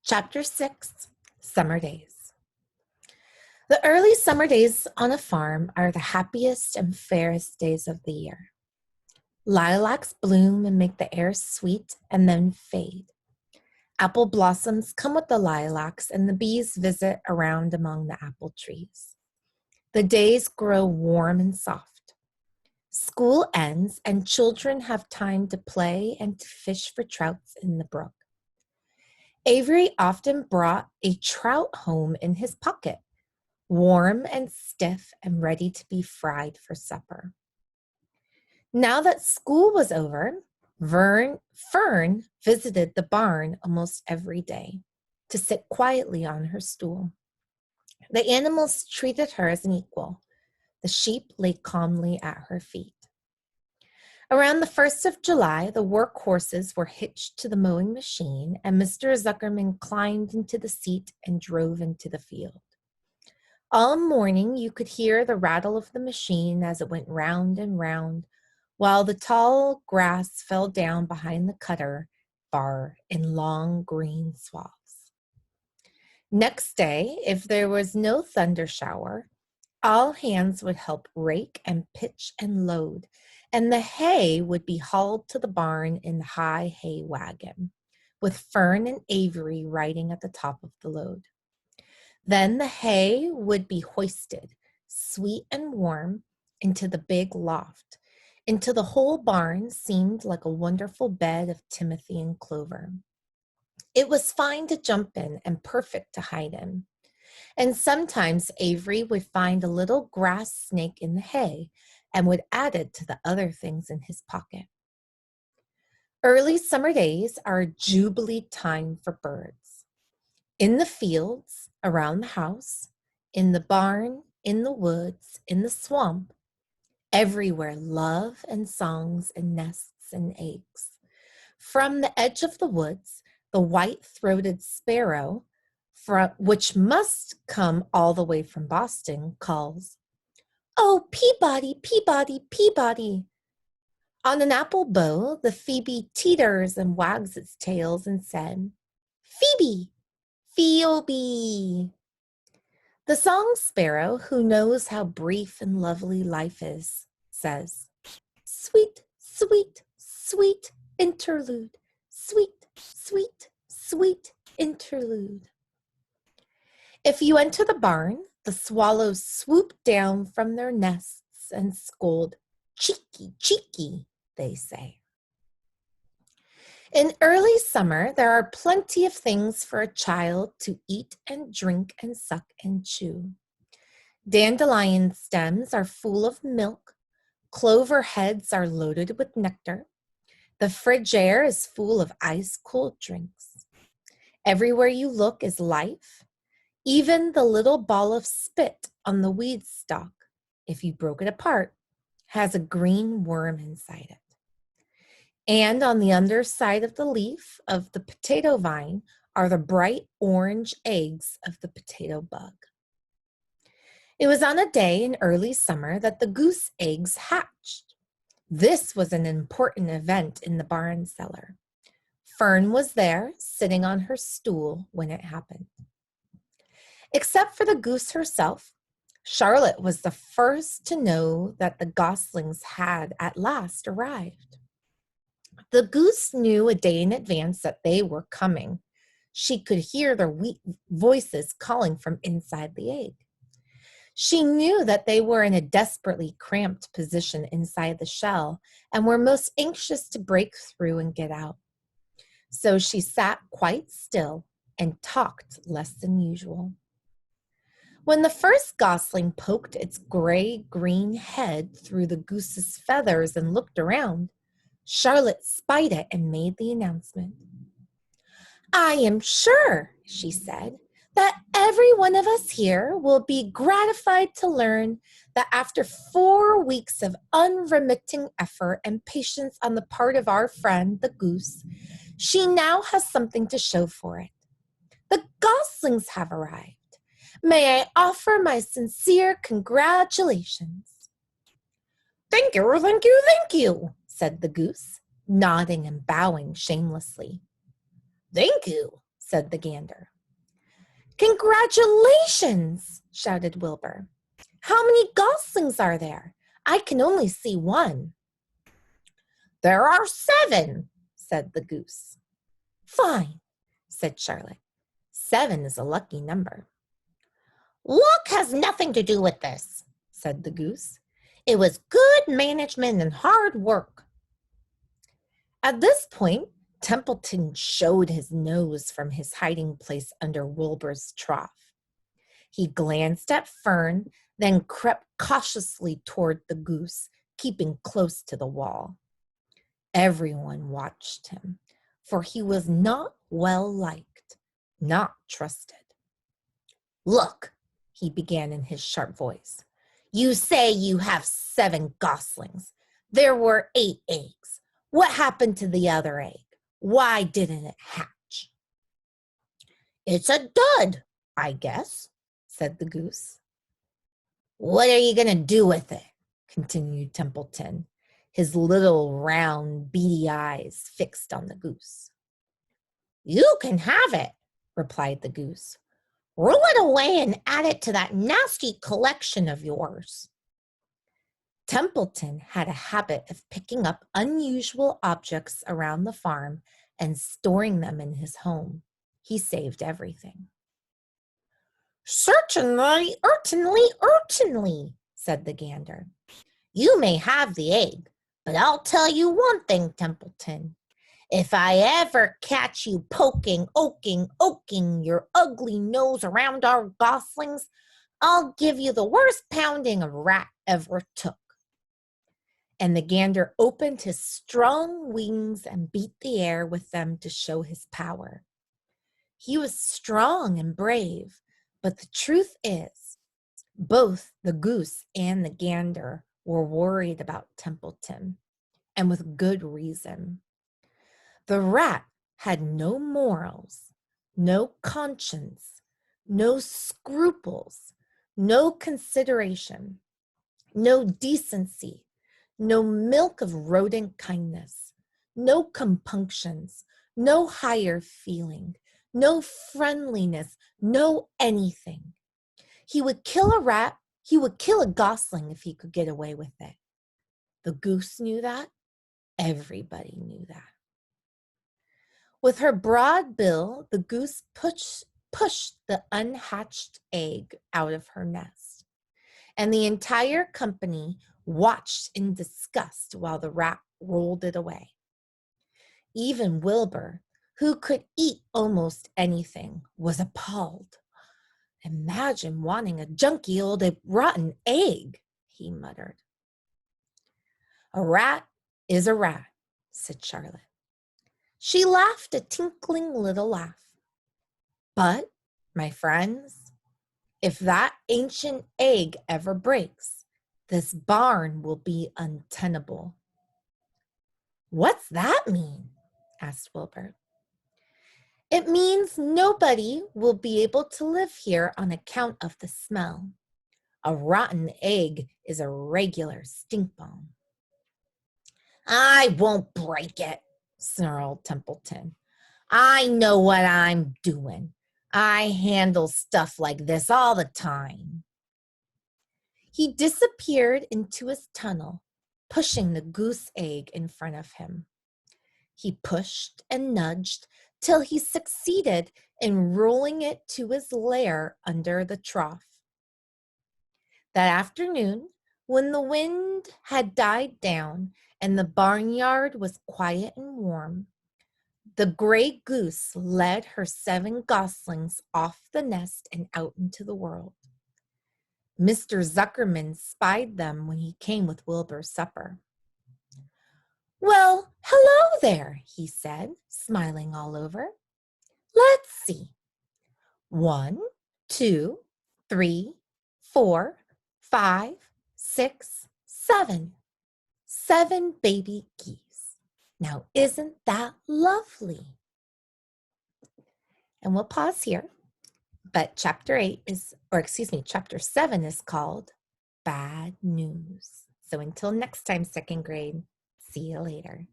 Chapter 6, Summer Days. The early summer days on a farm are the happiest and fairest days of the year. Lilacs bloom and make the air sweet and then fade. Apple blossoms come with the lilacs and the bees visit around among the apple trees. The days grow warm and soft. School ends and children have time to play and to fish for trouts in the brook. Avery often brought a trout home in his pocket, warm and stiff and ready to be fried for supper. Now that school was over, Fern visited the barn almost every day to sit quietly on her stool. The animals treated her as an equal. The sheep lay calmly at her feet. Around the 1st of July, the work horses were hitched to the mowing machine, and Mr. Zuckerman climbed into the seat and drove into the field. All morning, you could hear the rattle of the machine as it went round and round, while the tall grass fell down behind the cutter bar in long green swaths. Next day, if there was no thunder shower, all hands would help rake and pitch and load, and the hay would be hauled to the barn in the high hay wagon, with Fern and Avery riding at the top of the load. Then the hay would be hoisted, sweet and warm, into the big loft, until the whole barn seemed like a wonderful bed of timothy and clover. It was fine to jump in and perfect to hide in. And sometimes Avery would find a little grass snake in the hay and would add it to the other things in his pocket. Early summer days are a jubilee time for birds. In the fields, around the house, in the barn, in the woods, in the swamp, everywhere love and songs and nests and eggs. From the edge of the woods, the white-throated sparrow, which must come all the way from Boston, calls, "Oh, Peabody, Peabody, Peabody." On an apple bough, the phoebe teeters and wags its tails and said, "Phoebe, Phoebe." The song sparrow, who knows how brief and lovely life is, says, "Sweet, sweet, sweet interlude, sweet, sweet, sweet interlude." If you enter the barn, the swallows swoop down from their nests and scold, "Cheeky, cheeky," they say. In early summer, there are plenty of things for a child to eat and drink and suck and chew. Dandelion stems are full of milk. Clover heads are loaded with nectar. The fridge air is full of ice-cold drinks. Everywhere you look is life. Even the little ball of spit on the weed stalk, if you broke it apart, has a green worm inside it. And on the underside of the leaf of the potato vine are the bright orange eggs of the potato bug. It was on a day in early summer that the goose eggs hatched. This was an important event in the barn cellar. Fern was there, sitting on her stool when it happened. Except for the goose herself, Charlotte was the first to know that the goslings had at last arrived. The goose knew a day in advance that they were coming. She could hear their voices calling from inside the egg. She knew that they were in a desperately cramped position inside the shell and were most anxious to break through and get out. So she sat quite still and talked less than usual. When the first gosling poked its gray-green head through the goose's feathers and looked around, Charlotte spied it and made the announcement. "I am sure," she said, "that every one of us here will be gratified to learn that after 4 weeks of unremitting effort and patience on the part of our friend, the goose, she now has something to show for it. The goslings have arrived. May I offer my sincere congratulations." "Thank you, thank you, thank you," said the goose, nodding and bowing shamelessly. "Thank you," said the gander. Congratulations, shouted Wilbur. How many goslings are there? I can only see one. There are 7, said the goose. Fine, said Charlotte. 7 is a lucky number. Luck has nothing to do with this, said the goose. It was good management and hard work. At this point, Templeton showed his nose from his hiding place under Wilbur's trough. He glanced at Fern, then crept cautiously toward the goose, keeping close to the wall. Everyone watched him, for he was not well liked, not trusted. Look, he began in his sharp voice. You say you have 7 goslings. There were 8 eggs. What happened to the other egg? Why didn't it hatch? It's a dud, I guess, said the goose. What are you going to do with it? Continued Templeton, his little round beady eyes fixed on the goose. You can have it, replied the goose. Roll it away and add it to that nasty collection of yours. Templeton had a habit of picking up unusual objects around the farm and storing them in his home. He saved everything. Certainly, said the gander. You may have the egg, but I'll tell you one thing, Templeton. If I ever catch you poking your ugly nose around our goslings, I'll give you the worst pounding a rat ever took. And the gander opened his strong wings and beat the air with them to show his power. He was strong and brave, but the truth is, both the goose and the gander were worried about Templeton, and with good reason. The rat had no morals, no conscience, no scruples, no consideration, no decency, no milk of rodent kindness, no compunctions, no higher feeling, no friendliness, no anything. He would kill a rat, he would kill a gosling if he could get away with it. The goose knew that. Everybody knew that. With her broad bill, the goose pushed the unhatched egg out of her nest, and the entire company watched in disgust while the rat rolled it away. Even Wilbur, who could eat almost anything, was appalled. Imagine wanting a junky old rotten egg, he muttered. A rat is a rat, said Charlotte. She laughed a tinkling little laugh. But, my friends, if that ancient egg ever breaks, this barn will be untenable. What's that mean? Asked Wilbur. It means nobody will be able to live here on account of the smell. A rotten egg is a regular stink bomb. I won't break it, snarled Templeton. I know what I'm doing. I handle stuff like this all the time. He disappeared into his tunnel, pushing the goose egg in front of him. He pushed and nudged till he succeeded in rolling it to his lair under the trough. That afternoon, when the wind had died down and the barnyard was quiet and warm, the gray goose led her 7 goslings off the nest and out into the world. Mr. Zuckerman spied them when he came with Wilbur's supper. Well, hello there, he said, smiling all over. Let's see. 1, 2, 3, 4, 5, 6, 7. 7 baby geese. Now, isn't that lovely? And we'll pause here. But chapter 7 is called Bad News. So until next time, second grade, see you later.